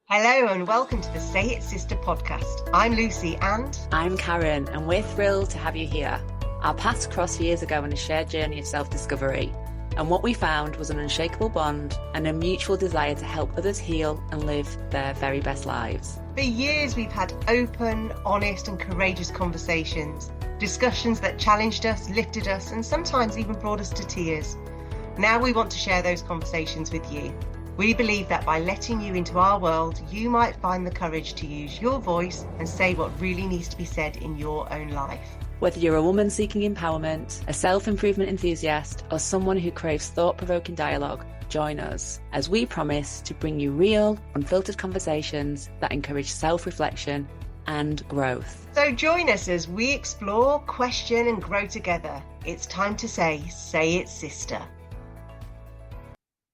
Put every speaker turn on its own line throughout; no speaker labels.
Hello and welcome to the Say It Sister podcast. I'm Lucy and
I'm Karen, and we're thrilled to have you here. Our paths crossed years ago on a shared journey of self-discovery, and what we found was an unshakable bond and a mutual desire to help others heal and live their very best lives.
For years we've had open, honest and courageous conversations, discussions that challenged us, lifted us and sometimes even brought us to tears. Now we want to share those conversations with you. We believe that by letting you into our world, you might find the courage to use your voice and say what really needs to be said in your own life.
Whether you're a woman seeking empowerment, a self-improvement enthusiast, or someone who craves thought-provoking dialogue, join us as we promise to bring you real, unfiltered conversations that encourage self-reflection and growth.
So join us as we explore, question and grow together. It's time to say it, sister.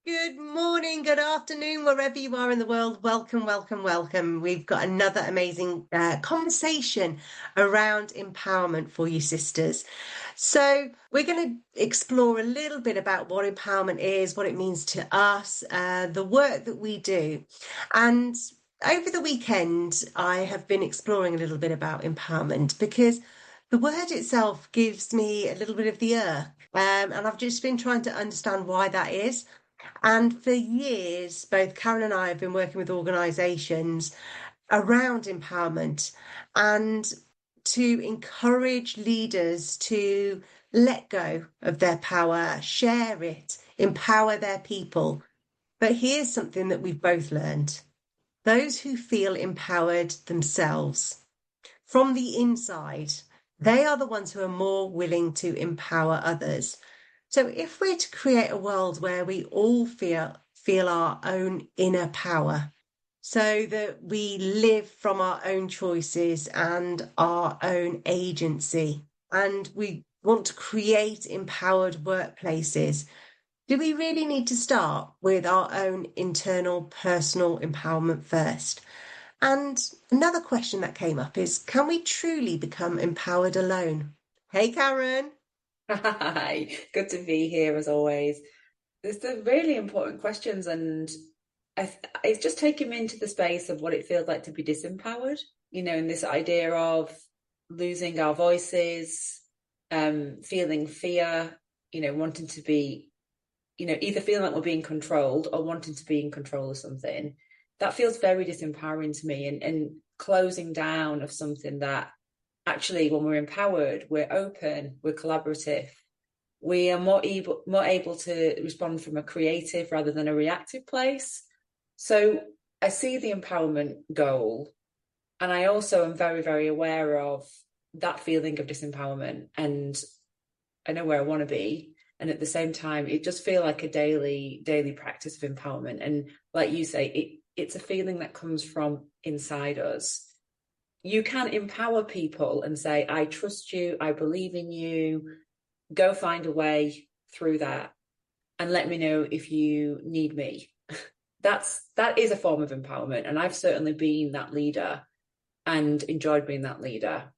Good morning, good afternoon, wherever you are in the world. Welcome, welcome, welcome. We've got another amazing conversation around empowerment for you sisters. So we're going to explore a little bit about what empowerment is, what it means to us, the work that we do. And over the weekend, I have been exploring a little bit about empowerment because the word itself gives me a little bit of the irk. And I've just been trying to understand why that is. And for years, both Karen and I have been working with organisations around empowerment and to encourage leaders to let go of their power, share it, empower their people. But here's something that we've both learned. Those who feel empowered themselves from the inside, they are the ones who are more willing to empower others. So if we're to create a world where we all feel our own inner power, so that we live from our own choices and our own agency, and we want to create empowered workplaces, do we really need to start with our own internal personal empowerment first? And another question that came up is, can we truly become empowered alone? Hey, Karen.
Hi, good to be here as always. It's a really important questions, and it's just taking me into the space of what it feels like to be disempowered, and this idea of losing our voices, feeling fear, wanting to be, either feeling like we're being controlled or wanting to be in control of something. That feels very disempowering to me, and closing down of something that actually, when we're empowered, we're open, we're collaborative, we are more able to respond from a creative rather than a reactive place. So I see the empowerment goal, and I also am very, very aware of that feeling of disempowerment, and I know where I want to be. And at the same time, it just feels like a daily practice of empowerment. And like you say, it's a feeling that comes from inside us. You can empower people and say, I trust you, I believe in you, go find a way through that and let me know if you need me. That is a form of empowerment. And I've certainly been that leader and enjoyed being that leader.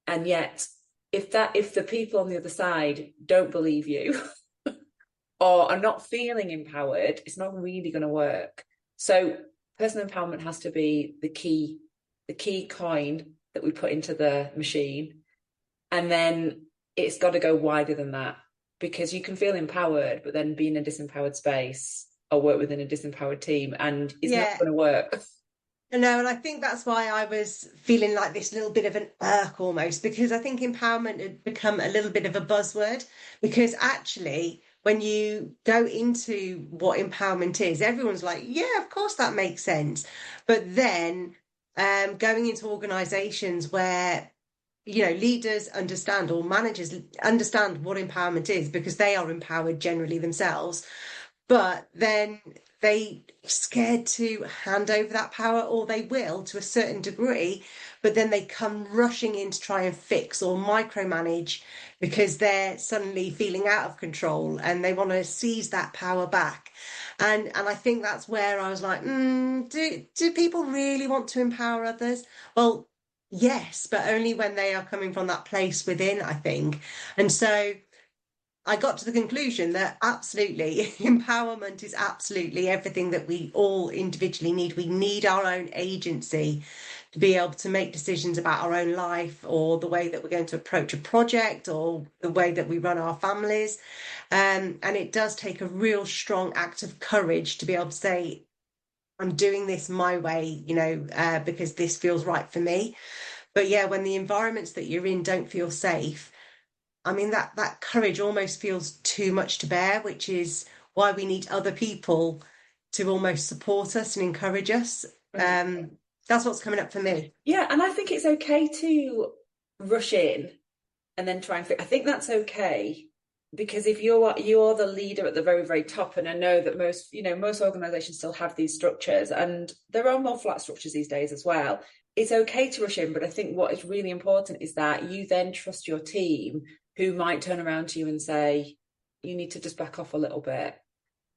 And yet, if the people on the other side don't believe you or are not feeling empowered, it's not really going to work. So personal empowerment has to be the key coin that we put into the machine. And then it's got to go wider than that, because you can feel empowered, but then be in a disempowered space or work within a disempowered team, and it's not going to work.
No, and I think that's why I was feeling like this little bit of an irk almost, because I think empowerment had become a little bit of a buzzword, because actually when you go into what empowerment is, everyone's like, yeah, of course that makes sense. But then going into organizations where, leaders understand or managers understand what empowerment is, because they are empowered generally themselves, but then they scared to hand over that power, or they will to a certain degree, but then they come rushing in to try and fix or micromanage because they're suddenly feeling out of control and they want to seize that power back. And I think that's where I was like, do people really want to empower others? Well, yes, but only when they are coming from that place within, I think. And so I got to the conclusion that absolutely empowerment is absolutely everything that we all individually need. We need our own agency to be able to make decisions about our own life or the way that we're going to approach a project or the way that we run our families. And it does take a real strong act of courage to be able to say, I'm doing this my way, because this feels right for me. But yeah, when the environments that you're in don't feel safe, I mean, that courage almost feels too much to bear, which is why we need other people to almost support us and encourage us.
100%.
Um, that's what's coming up for me.
Yeah, and I think it's okay to rush in and then try and I think that's okay because if you're the leader at the very very top, and I know that most organizations still have these structures, and there are more flat structures these days as well. It's okay to rush in, but I think what is really important is that you then trust your team, who might turn around to you and say, you need to just back off a little bit.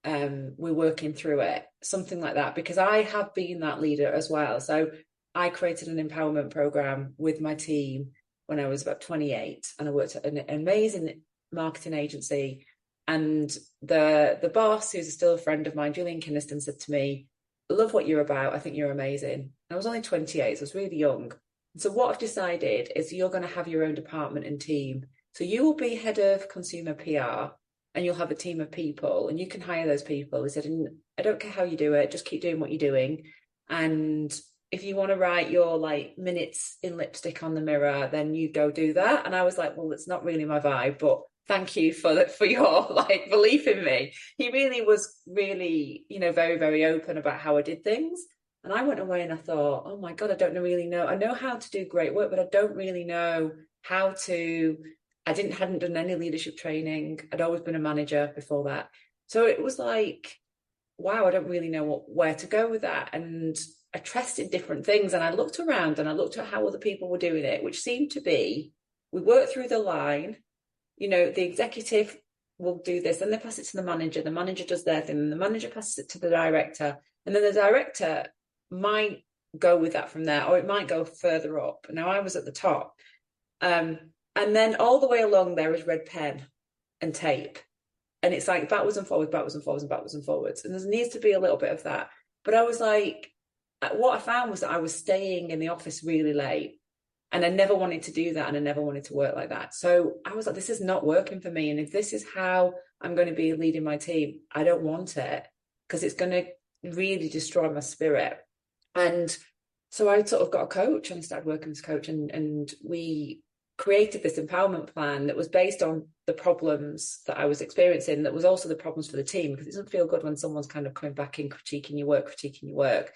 We're working through it, something like that, because I have been that leader as well. So I created an empowerment program with my team when I was about 28, and I worked at an amazing marketing agency. And the boss, who's still a friend of mine, Julian Kinniston, said to me, I love what you're about. I think you're amazing. I was only 28, so I was really young. So what I've decided is you're going to have your own department and team. So you will be head of consumer PR, and you'll have a team of people, and you can hire those people. He said, I don't care how you do it, just keep doing what you're doing. And if you want to write your like minutes in lipstick on the mirror, then you go do that. And I was like, well, it's not really my vibe, but thank you for your like belief in me. He really was really, very, very open about how I did things. And I went away and I thought, oh my God, I don't really know. I know how to do great work, but I don't really know how to. Hadn't done any leadership training. I'd always been a manager before that. So it was like, wow, I don't really know where to go with that. And I tested different things, and I looked around and I looked at how other people were doing it, which seemed to be, we work through the line, the executive will do this, then they pass it to the manager does their thing, and the manager passes it to the director, and then the director might go with that from there, or it might go further up. Now I was at the top. And then all the way along there is red pen and tape. And it's like backwards and forwards, backwards and forwards, and backwards and forwards. And there needs to be a little bit of that. But I was like, what I found was that I was staying in the office really late. And I never wanted to do that. And I never wanted to work like that. So I was like, this is not working for me. And if this is how I'm going to be leading my team, I don't want it, because it's going to really destroy my spirit. And so I sort of got a coach and started working with a coach. And we created this empowerment plan that was based on the problems that I was experiencing, that was also the problems for the team, because it doesn't feel good when someone's kind of coming back in critiquing your work.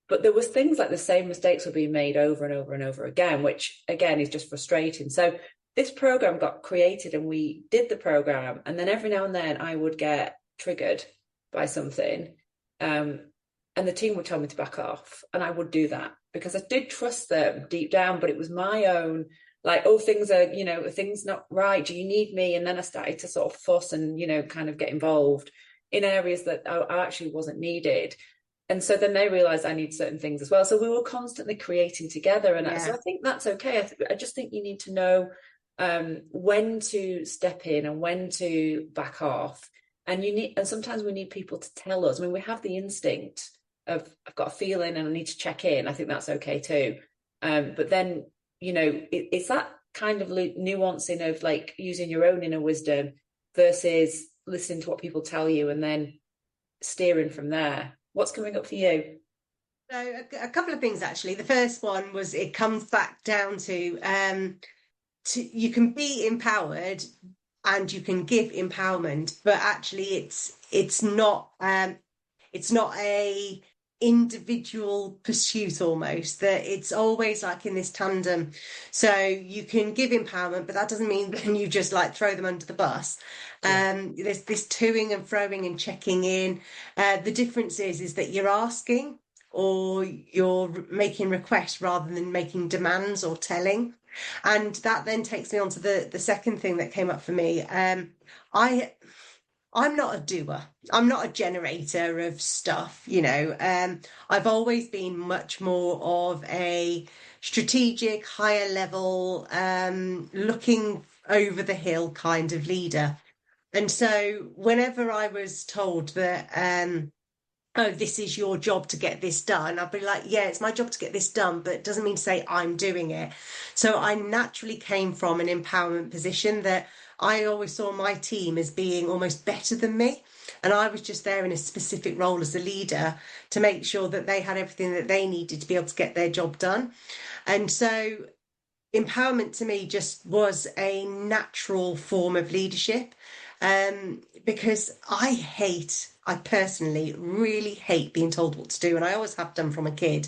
But there was things like the same mistakes were being made over and over and over again, which again is just frustrating. So this program got created and we did the program, and then every now and then I would get triggered by something, and the team would tell me to back off, and I would do that because I did trust them deep down, but it was my own, like, oh, things not right. Do you need me? And then I started to sort of fuss and, kind of get involved in areas that I actually wasn't needed. And so then they realized I need certain things as well. So we were constantly creating together. And so I think that's okay. I just think you need to know when to step in and when to back off. And sometimes we need people to tell us. I mean, we have the instinct of, I've got a feeling and I need to check in. I think that's okay too. But then, it's that kind of nuancing of like using your own inner wisdom versus listening to what people tell you and then steering from there. What's coming up for you?
So a couple of things actually. The first one was, it comes back down to you can be empowered and you can give empowerment, but actually it's not a individual pursuit, almost, that it's always like in this tandem. So you can give empowerment, but that doesn't mean then you just like throw them under the bus. There's this toing and froing and checking in. The difference is that you're asking or you're making requests rather than making demands or telling. And that then takes me on to the second thing that came up for me. I'm not a doer. I'm not a generator of stuff, I've always been much more of a strategic, higher level, looking over the hill kind of leader. And so whenever I was told that, oh, this is your job to get this done, I'd be like, yeah, it's my job to get this done, but it doesn't mean to say I'm doing it. So I naturally came from an empowerment position that I always saw my team as being almost better than me. And I was just there in a specific role as a leader to make sure that they had everything that they needed to be able to get their job done. And so empowerment to me just was a natural form of leadership, because I personally really hate being told what to do, and I always have done from a kid.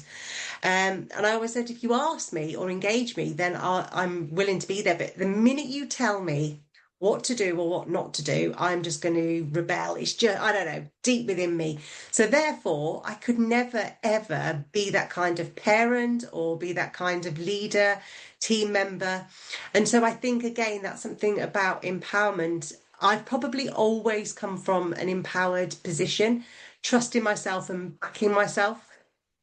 And I always said, if you ask me or engage me, then I'm willing to be there. But the minute you tell me what to do or what not to do, I'm just going to rebel. It's just, I don't know, deep within me. So therefore, I could never, ever be that kind of parent or be that kind of leader, team member. And so I think, again, that's something about empowerment. I've probably always come from an empowered position, trusting myself and backing myself,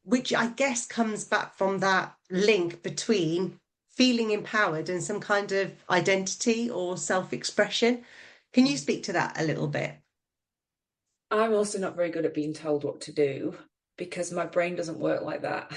which I guess comes back from that link between feeling empowered and some kind of identity or self-expression. Can you speak to that a little bit?
I'm also not very good at being told what to do because my brain doesn't work like that.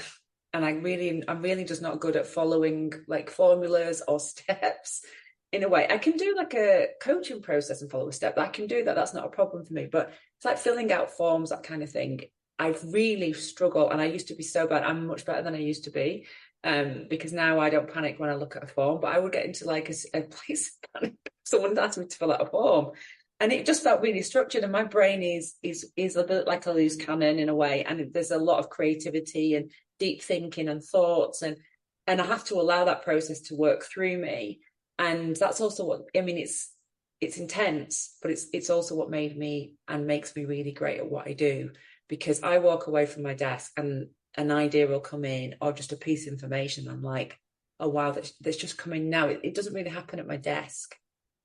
And I'm really just not good at following like formulas or steps in a way. I can do like a coaching process and follow a step. I can do that. That's not a problem for me. But it's like filling out forms, that kind of thing. I really struggle. And I used to be so bad. I'm much better than I used to be. Because now I don't panic when I look at a form, but I would get into like a place of panic. Someone asked me to fill out a form and it just felt really structured, and my brain is a bit like a loose cannon in a way, and there's a lot of creativity and deep thinking and thoughts, and I have to allow that process to work through me. And that's also what I mean, it's intense, but it's also what made me and makes me really great at what I do, because I walk away from my desk and an idea will come in or just a piece of information. I'm like, oh wow, that's just coming now. It doesn't really happen at my desk,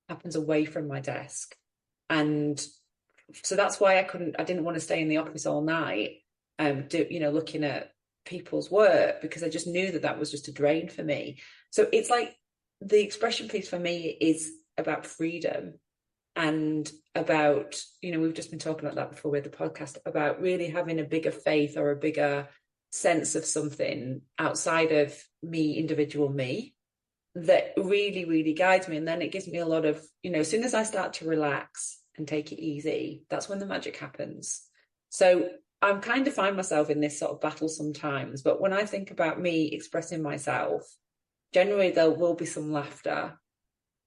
it happens away from my desk. And so that's why I didn't want to stay in the office all night, looking at people's work, because I just knew that that was just a drain for me. So it's like the expression piece for me is about freedom and about, we've just been talking about that before with the podcast, about really having a bigger faith or a bigger sense of something outside of me, individual me, that really, really guides me. And then it gives me a lot of, as soon as I start to relax and take it easy, that's when the magic happens. So I'm kind of find myself in this sort of battle sometimes. But when I think about me expressing myself, generally there will be some laughter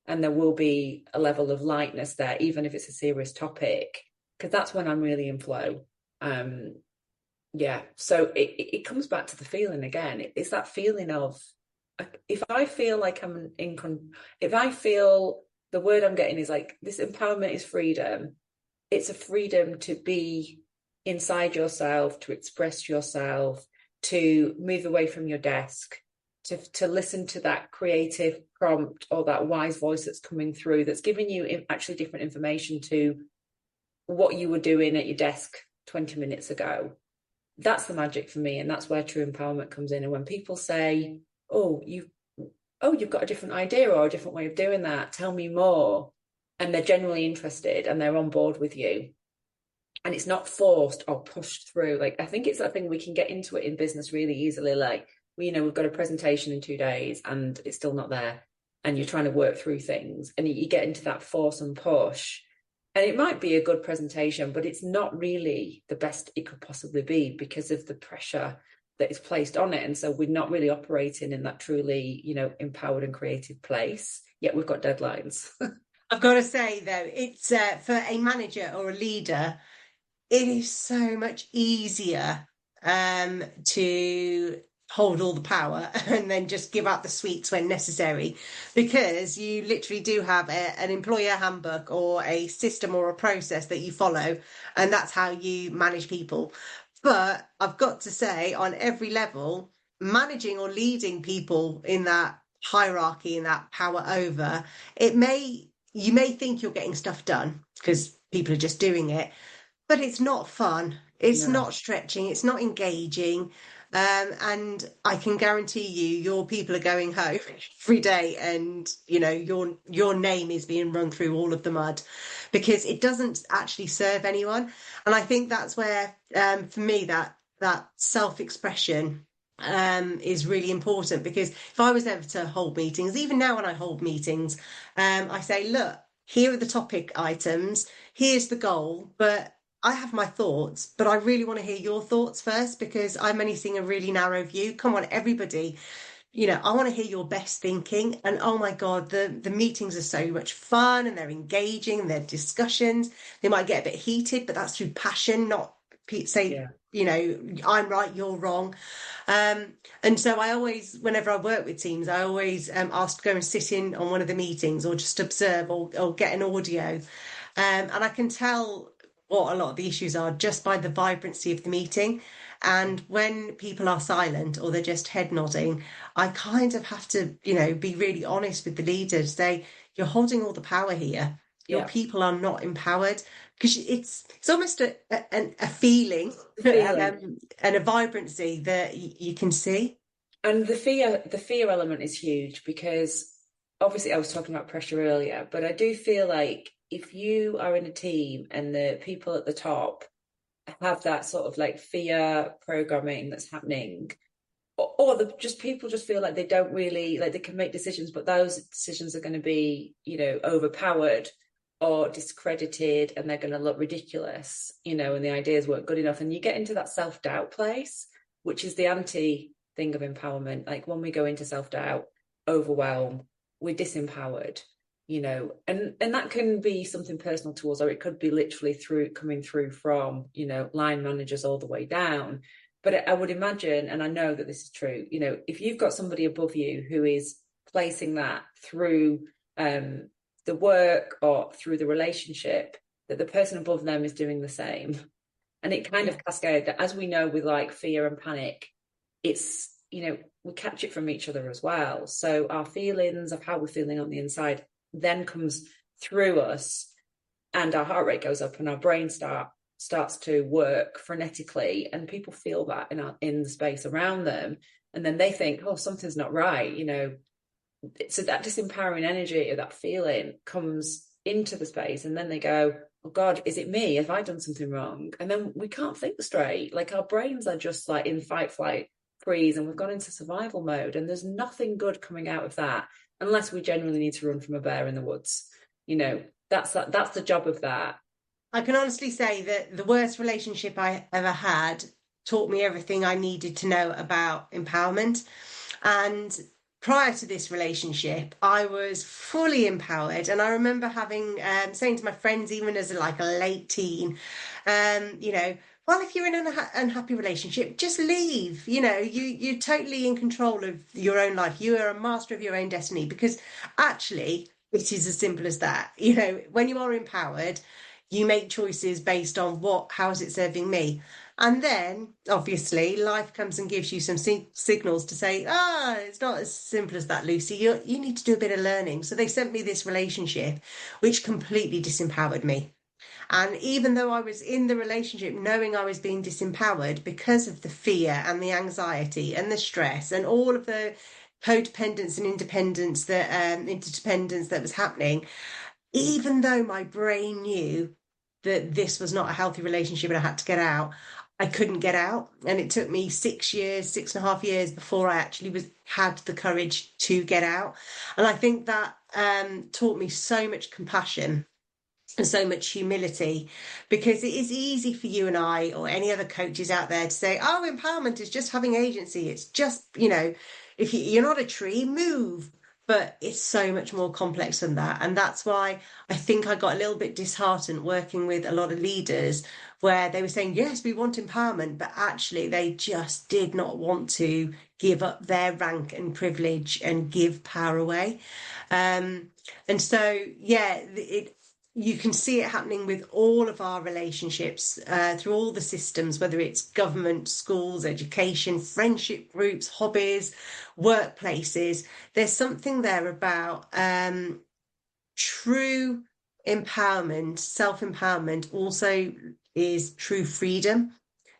and there will be a level of lightness there, even if it's a serious topic, because that's when I'm really in flow. So it comes back to the feeling again. It's that feeling of, if I feel like if I feel the word I'm getting is like, this empowerment is freedom. It's a freedom to be inside yourself, to express yourself, to move away from your desk, to listen to that creative prompt or that wise voice that's coming through, that's giving you actually different information to what you were doing at your desk 20 minutes ago. That's the magic for me. And that's where true empowerment comes in. And when people say, you've got a different idea or a different way of doing that, tell me more, and they're genuinely interested and they're on board with you, and it's not forced or pushed through. Like, I think it's that thing, we can get into it in business really easily, like, we've got a presentation in 2 days and it's still not there, and you're trying to work through things and you get into that force and push, and it might be a good presentation, but it's not really the best it could possibly be because of the pressure that is placed on it. And so we're not really operating in that truly, empowered and creative place, yet we've got deadlines.
I've got to say, though, it's for a manager or a leader, it is so much easier to hold all the power and then just give out the sweets when necessary, because you literally do have an employer handbook or a system or a process that you follow, and that's how you manage people. But I've got to say, on every level, managing or leading people in that hierarchy, in that power over, you may think you're getting stuff done because people are just doing it, but it's not fun. It's
No.
not stretching. It's not engaging. And I can guarantee you, your people are going home every day, and your name is being run through all of the mud because it doesn't actually serve anyone. And I think that's where, for me, that self-expression is really important because if I was ever to hold meetings, even now when I hold meetings, I say, look, here are the topic items, here's the goal, but I have my thoughts, but I really want to hear your thoughts first because I'm only seeing a really narrow view. Come on, everybody, I want to hear your best thinking. And oh my God, the meetings are so much fun and they're engaging and they're discussions. They might get a bit heated, but that's through passion, not say,
Yeah.
I'm right, you're wrong. And so I always, whenever I work with teams, I always ask to go and sit in on one of the meetings or just observe or get an audio. And I can tell what a lot of the issues are just by the vibrancy of the meeting. And when people are silent or they're just head nodding, I kind of have to, be really honest with the leaders, say, you're holding all the power here. Your
Yeah.
people are not empowered because it's almost a feeling
The feeling.
and a vibrancy that you can see.
And the fear element is huge because obviously I was talking about pressure earlier, but I do feel like if you are in a team and the people at the top have that sort of like fear programming that's happening, or just people just feel like they don't really like they can make decisions, but those decisions are going to be, overpowered or discredited, and they're going to look ridiculous, and the ideas weren't good enough, and you get into that self-doubt place, which is the anti thing of empowerment. Like when we go into self-doubt, overwhelm, we're disempowered, and that can be something personal to us, or it could be literally coming through from, line managers all the way down. But I would imagine, and I know that this is true, if you've got somebody above you who is placing that through the work or through the relationship, that the person above them is doing the same. And it kind
Yeah.
of cascades, as we know with like fear and panic, it's, we catch it from each other as well. So our feelings of how we're feeling on the inside then comes through us, and our heart rate goes up and our brain starts to work frenetically, and people feel that in the space around them, and then they think, oh, something's not right, so that disempowering energy of that feeling comes into the space, and then they go, oh God, is it me, have I done something wrong? And then we can't think straight, like our brains are just like in fight, flight, freeze, and we've gone into survival mode, and there's nothing good coming out of that unless we genuinely need to run from a bear in the woods. That's the job of that.
I can honestly say that the worst relationship I ever had taught me everything I needed to know about empowerment. And prior to this relationship, I was fully empowered. And I remember saying to my friends, even as like a late teen, well, if you're in an unhappy relationship, just leave. You're totally in control of your own life. You are a master of your own destiny because actually, it is as simple as that. When you are empowered, you make choices based on how is it serving me. And then, obviously, life comes and gives you some signals to say, it's not as simple as that, Lucy. You need to do a bit of learning. So they sent me this relationship, which completely disempowered me. And even though I was in the relationship, knowing I was being disempowered because of the fear and the anxiety and the stress and all of the codependence and interdependence that was happening, even though my brain knew that this was not a healthy relationship and I had to get out, I couldn't get out. And it took me 6 years, 6.5 years before I actually had the courage to get out. And I think that taught me so much compassion and so much humility, because it is easy for you and I or any other coaches out there to say, oh, empowerment is just having agency. It's just, if you're not a tree, move. But it's so much more complex than that. And that's why I think I got a little bit disheartened working with a lot of leaders where they were saying, yes, we want empowerment, but actually they just did not want to give up their rank and privilege and give power away. And so, yeah, you can see it happening with all of our relationships through all the systems, whether it's government, schools, education, friendship groups, hobbies, workplaces. There's something there about true empowerment, self-empowerment also is true freedom.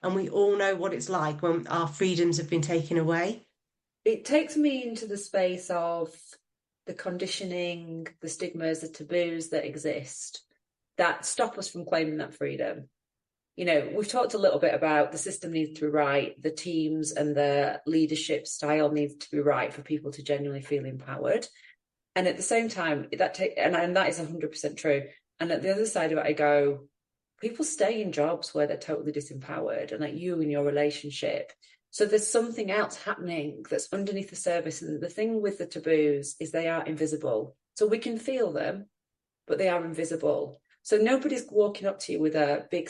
and we all know what it's like when our freedoms have been taken away.
It takes me into the space of the conditioning, the stigmas, the taboos that exist that stop us from claiming that freedom. You know, we've talked a little bit about the system needs to be right, the teams and the leadership style needs to be right for people to genuinely feel empowered. And at the same time, and that is 100% true. And at the other side of it, I go, people stay in jobs where they're totally disempowered, and like you in your relationship. So there's something else happening that's underneath the surface. And the thing with the taboos is they are invisible. So we can feel them, but they are invisible. So nobody's walking up to you with a big,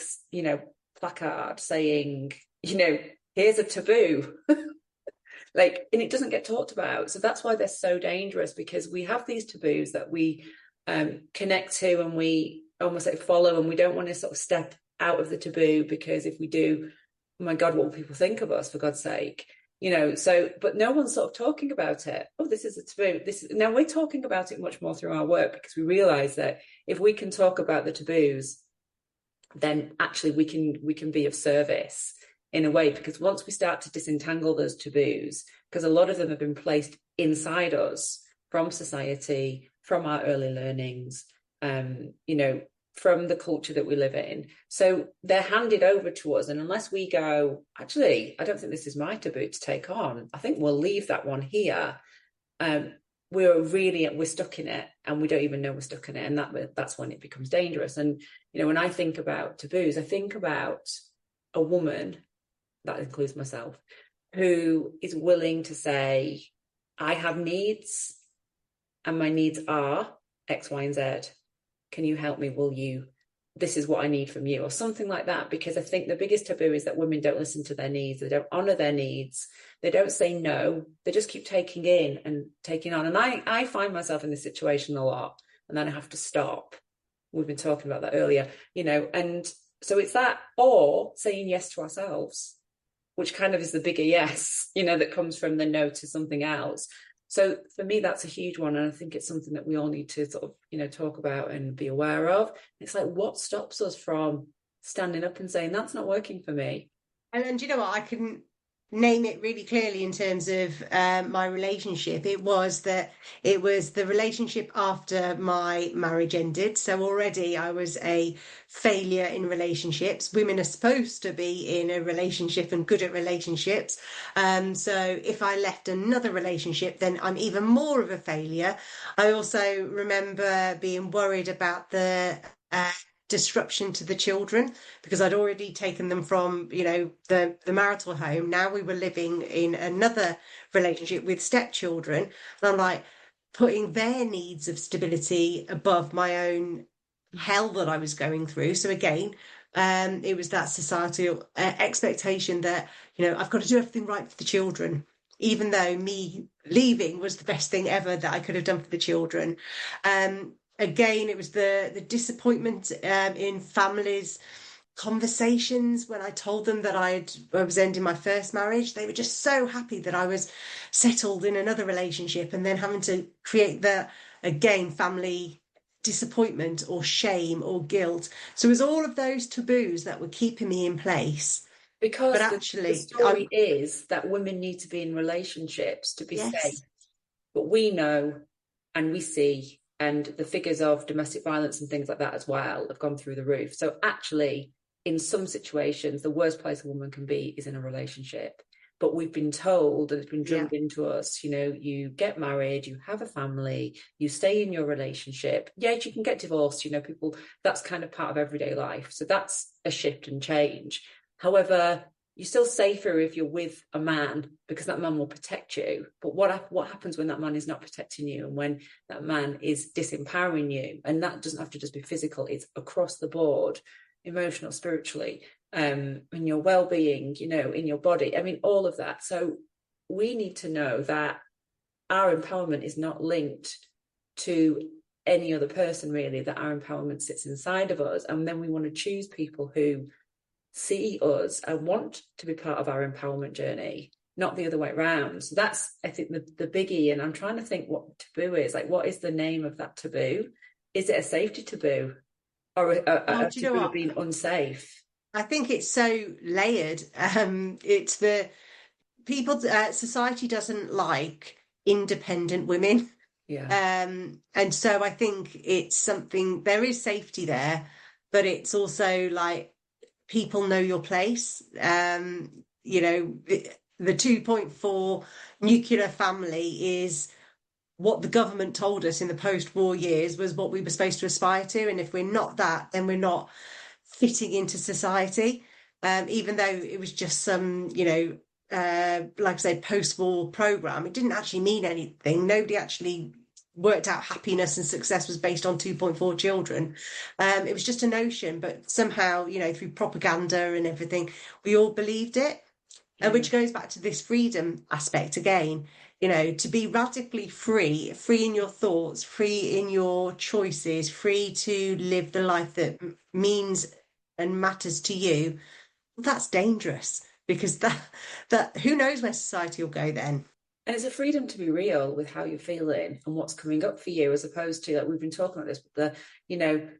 placard saying, here's a taboo. And it doesn't get talked about. So that's why they're so dangerous, because we have these taboos that we connect to and we almost like follow, and we don't want to sort of step out of the taboo, because if we do, oh my God, what will people think of us, for God's sake? But no one's sort of talking about it. Oh, this is a taboo. Now we're talking about it much more through our work, because we realize that if we can talk about the taboos, then actually we can be of service in a way, because once we start to disentangle those taboos, because a lot of them have been placed inside us from society, from our early learnings, from the culture that we live in. So they're handed over to us. And unless we go, actually, I don't think this is my taboo to take on, I think we'll leave that one here. We're stuck in it, and we don't even know we're stuck in it. And that's when it becomes dangerous. And, when I think about taboos, I think about a woman, that includes myself, who is willing to say, I have needs, and my needs are X, Y, and Z. Can you help me? This is what I need from you, or something like that. Because I think the biggest taboo is that women don't listen to their needs. They don't honor their needs. They don't say no. They just keep taking in and taking on. And I find myself in this situation a lot, and then I have to stop. We've been talking about that earlier, and so it's that, or saying yes to ourselves, which kind of is the bigger yes, that comes from the no to something else. So for me, that's a huge one. And I think it's something that we all need to sort of, talk about and be aware of. It's like, what stops us from standing up and saying, that's not working for me?
And you know what? I can name it really clearly in terms of my relationship. It was the relationship after my marriage ended. So already I was a failure in relationships. Women are supposed to be in a relationship and good at relationships. So if I left another relationship, then I'm even more of a failure. I also remember being worried about the disruption to the children, because I'd already taken them from, the marital home. Now we were living in another relationship with stepchildren. And I'm like putting their needs of stability above my own hell that I was going through. So again, it was that societal expectation that, I've got to do everything right for the children, even though me leaving was the best thing ever that I could have done for the children. Again, it was the disappointment in families' conversations when I told them that I was ending my first marriage. They were just so happy that I was settled in another relationship, and then having to create the, again, family disappointment or shame or guilt. So it was all of those taboos that were keeping me in place. But
Because the
actually,
story is that women need to be in relationships to be safe.
yes,
But we know and we see, and the figures of domestic violence and things like that as well have gone through the roof. So actually, in some situations, the worst place a woman can be is in a relationship. But we've been told, and it's been drummed into us, you get married, you have a family, you stay in your relationship. Yes, you can get divorced, people, that's kind of part of everyday life. So that's a shift and change. However, you're still safer if you're with a man, because that man will protect you. But what happens when that man is not protecting you, and when that man is disempowering you? And that doesn't have to just be physical, it's across the board, emotional, spiritually, in your well-being, in your body. I mean, all of that. So we need to know that our empowerment is not linked to any other person, really, that our empowerment sits inside of us. And then we want to choose people who see us and want to be part of our empowerment journey, not the other way around. So that's, I think, the biggie. And I'm trying to think what taboo is. Like, what is the name of that taboo? Is it a safety taboo, or a taboo of being unsafe?
I think it's so layered. It's the people, society doesn't like independent women.
Yeah.
And so I think it's something, there is safety there, but it's also like people know your place. The 2.4 nuclear family is what the government told us in the post-war years was what we were supposed to aspire to. And if we're not that, then we're not fitting into society. Even though it was just some, like I said, post-war program, it didn't actually mean anything. Nobody actually worked out happiness and success was based on 2.4 children. It was just a notion, but somehow, through propaganda and everything, we all believed it.
Yeah.
Which goes back to this freedom aspect again, to be radically free, free in your thoughts, free in your choices, free to live the life that means and matters to you. That's dangerous because that who knows where society will go then.
And it's a freedom to be real with how you're feeling and what's coming up for you, as opposed to, like, we've been talking about this, but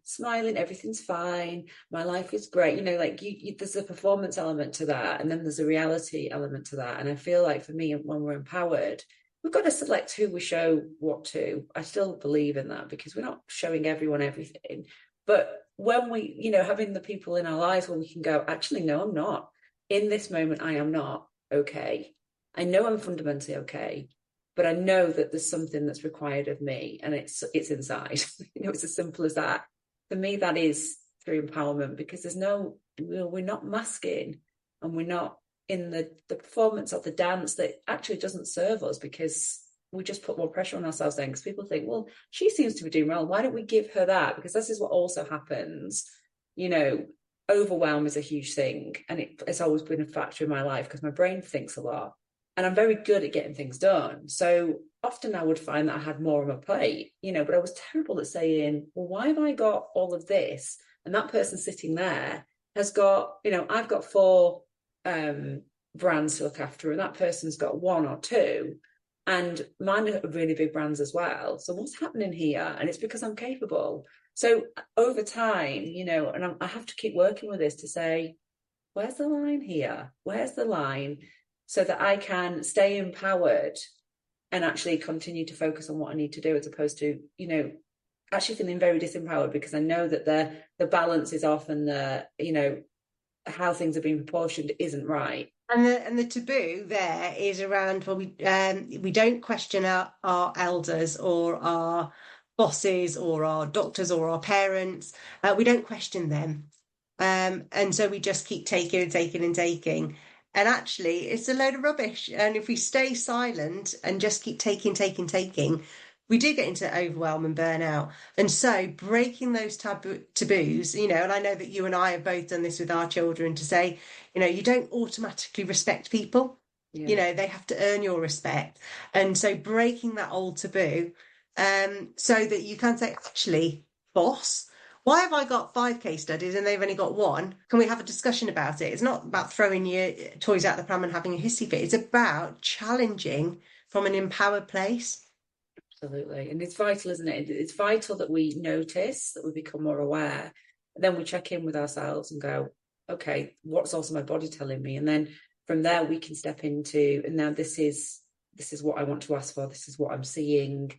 smiling, everything's fine, my life is great. Like there's a performance element to that, and then there's a reality element to that. And I feel like for me, when we're empowered, we've got to select who we show what to. I still believe in that because we're not showing everyone everything. But when we, having the people in our lives where we can go, actually, no, I'm not. In this moment, I am not okay. I know I'm fundamentally okay, but I know that there's something that's required of me, and it's inside. It's as simple as that. For me, that is through empowerment, because we're not masking, and we're not in the performance of the dance that actually doesn't serve us, because we just put more pressure on ourselves then, because people think, well, she seems to be doing well, why don't we give her that? Because this is what also happens. Overwhelm is a huge thing, and it's always been a factor in my life because my brain thinks a lot, and I'm very good at getting things done. So often I would find that I had more on my plate, but I was terrible at saying, well, why have I got all of this? And that person sitting there has got, I've got four brands to look after, and that person's got one or two. And mine are really big brands as well. So what's happening here? And it's because I'm capable. So over time, and I have to keep working with this to say, where's the line here? Where's the line? So that I can stay empowered and actually continue to focus on what I need to do, as opposed to, actually feeling very disempowered because I know that the balance is off, and how things are being proportioned isn't right.
And the taboo there is around, well, we don't question our elders or our bosses or our doctors or our parents. We don't question them. And so we just keep taking and taking and taking. And actually, it's a load of rubbish. And if we stay silent and just keep taking, taking, taking, we do get into overwhelm and burnout. And so breaking those taboos, and I know that you and I have both done this with our children, to say, you don't automatically respect people.
Yeah.
They have to earn your respect. And so breaking that old taboo, so that you can say, actually, boss, why have I got 5 case studies and they've only got one? Can we have a discussion about it? It's not about throwing your toys out the pram and having a hissy fit. It's about challenging from an empowered place.
Absolutely. And it's vital, isn't it? It's vital that we notice, that we become more aware. Then we check in with ourselves and go, okay, what's also my body telling me? And then from there we can step into, and now this is what I want to ask for. This is what I'm seeing.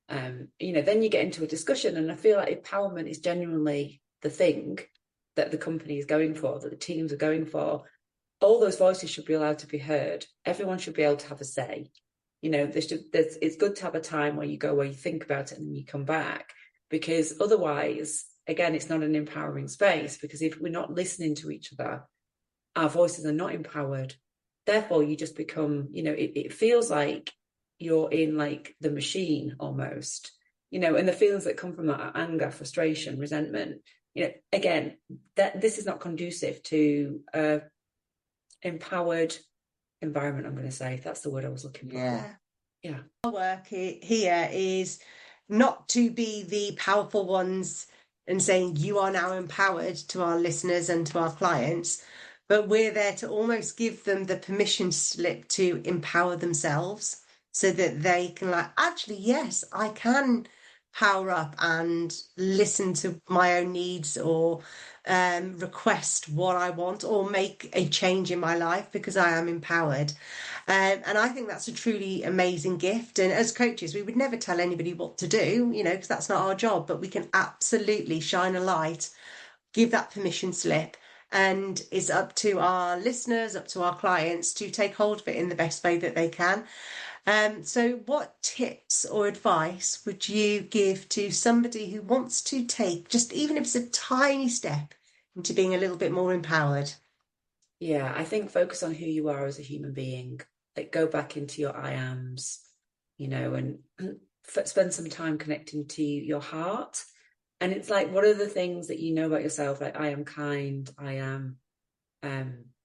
Then you get into a discussion, and I feel like empowerment is genuinely the thing that the company is going for, that the teams are going for. All those voices should be allowed to be heard. Everyone should be able to have a say. It's good to have a time where you think about it and then you come back, because otherwise, again, it's not an empowering space, because if we're not listening to each other, our voices are not empowered. Therefore, you just become, it feels like you're in like the machine almost, and the feelings that come from that are anger, frustration, resentment. Again, that this is not conducive to empowered environment, I'm going to say. That's the word I was looking for. Yeah.
Our work here is not to be the powerful ones and saying you are now empowered to our listeners and to our clients, but we're there to almost give them the permission slip to empower themselves so that they can, like, actually, yes, I can power up and listen to my own needs, or request what I want, or make a change in my life because I am empowered. And I think that's a truly amazing gift. And as coaches, we would never tell anybody what to do, because that's not our job, but we can absolutely shine a light, give that permission slip. And it's up to our listeners, up to our clients to take hold of it in the best way that they can. So what tips or advice would you give to somebody who wants to take, just even if it's a tiny step, into being a little bit more empowered?
Yeah, I think focus on who you are as a human being. Like, go back into your I ams, and spend some time connecting to your heart. And it's like, what are the things that you know about yourself? Like, I am kind, I am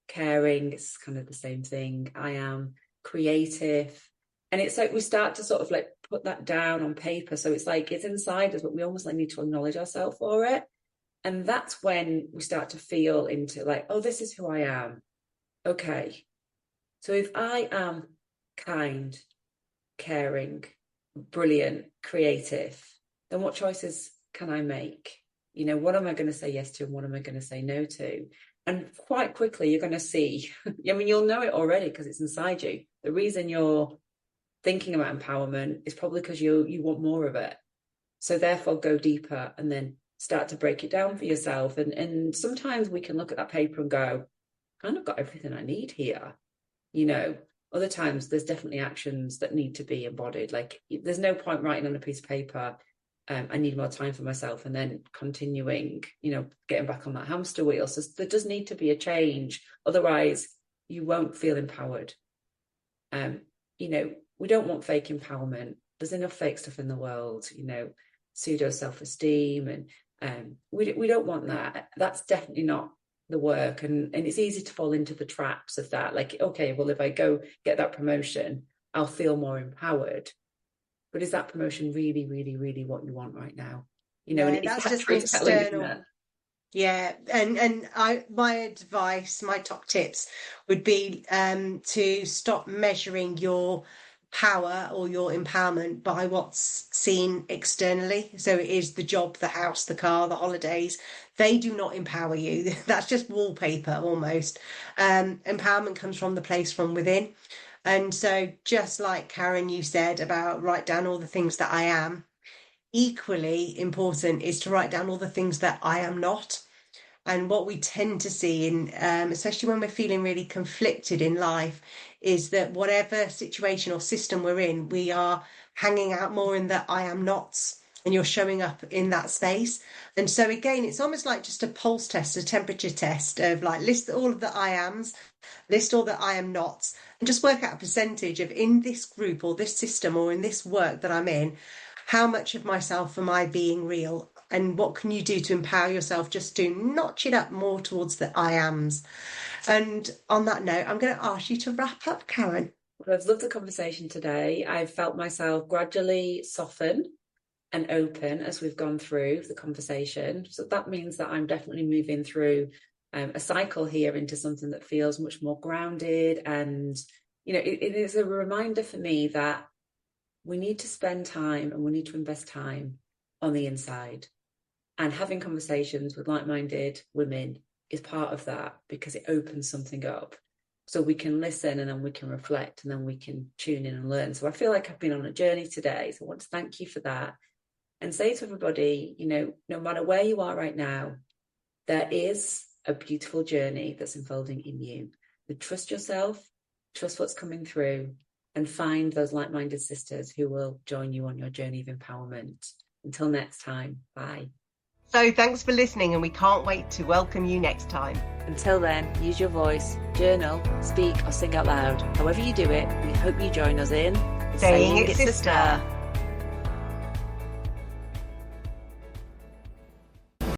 caring. It's kind of the same thing. I am creative. And it's like we start to sort of like put that down on paper. So it's like it's inside us, but we almost like need to acknowledge ourselves for it. And that's when we start to feel into like, oh, this is who I am. Okay. So if I am kind, caring, brilliant, creative, then what choices can I make? What am I going to say yes to and what am I going to say no to? And quite quickly, you're going to see, you'll know it already because it's inside you. The reason you're thinking about empowerment is probably because you want more of it. So therefore, go deeper and then start to break it down for yourself. And sometimes we can look at that paper and go, I kind of got everything I need here. Other times there's definitely actions that need to be embodied. Like, there's no point writing on a piece of paper, I need more time for myself, and then continuing, getting back on that hamster wheel. So there does need to be a change. Otherwise, you won't feel empowered. We don't want fake empowerment. There's enough fake stuff in the world, pseudo self-esteem, and we don't want that. That's definitely not the work. And it's easy to fall into the traps of that. Like, okay, well, if I go get that promotion, I'll feel more empowered. But is that promotion really, really, really what you want right now?
And it's that's just external. Yeah, and my advice, my top tips would be to stop measuring your power or your empowerment by what's seen externally. So it is the job, the house, the car, the holidays. They do not empower you. That's just wallpaper almost. Empowerment comes from the place from within. And so just like Karen, you said about write down all the things that I am, equally important is to write down all the things that I am not. And what we tend to see in, especially when we're feeling really conflicted in life, is that whatever situation or system we're in, we are hanging out more in the I am nots, and you're showing up in that space. And so again, it's almost like just a pulse test, a temperature test of like, list all of the I ams, list all the I am nots, and just work out a percentage of, in this group or this system or in this work that I'm in, how much of myself am I being real? And what can you do to empower yourself just to notch it up more towards the I ams? And on that note, I'm going to ask you to wrap up, Karen.
Well, I've loved the conversation today. I've felt myself gradually soften and open as we've gone through the conversation. So that means that I'm definitely moving through a cycle here into something that feels much more grounded. And, it is a reminder for me that we need to spend time and we need to invest time on the inside. And having conversations with like-minded women is part of that, because it opens something up. So we can listen and then we can reflect and then we can tune in and learn. So I feel like I've been on a journey today. So I want to thank you for that. And say to everybody, no matter where you are right now, there is a beautiful journey that's unfolding in you. But trust yourself, trust what's coming through, and find those like-minded sisters who will join you on your journey of empowerment. Until next time, bye.
So thanks for listening, and we can't wait to welcome you next time.
Until then, use your voice, journal, speak or sing out loud. However you do it, we hope you join us in
Saying It Sister.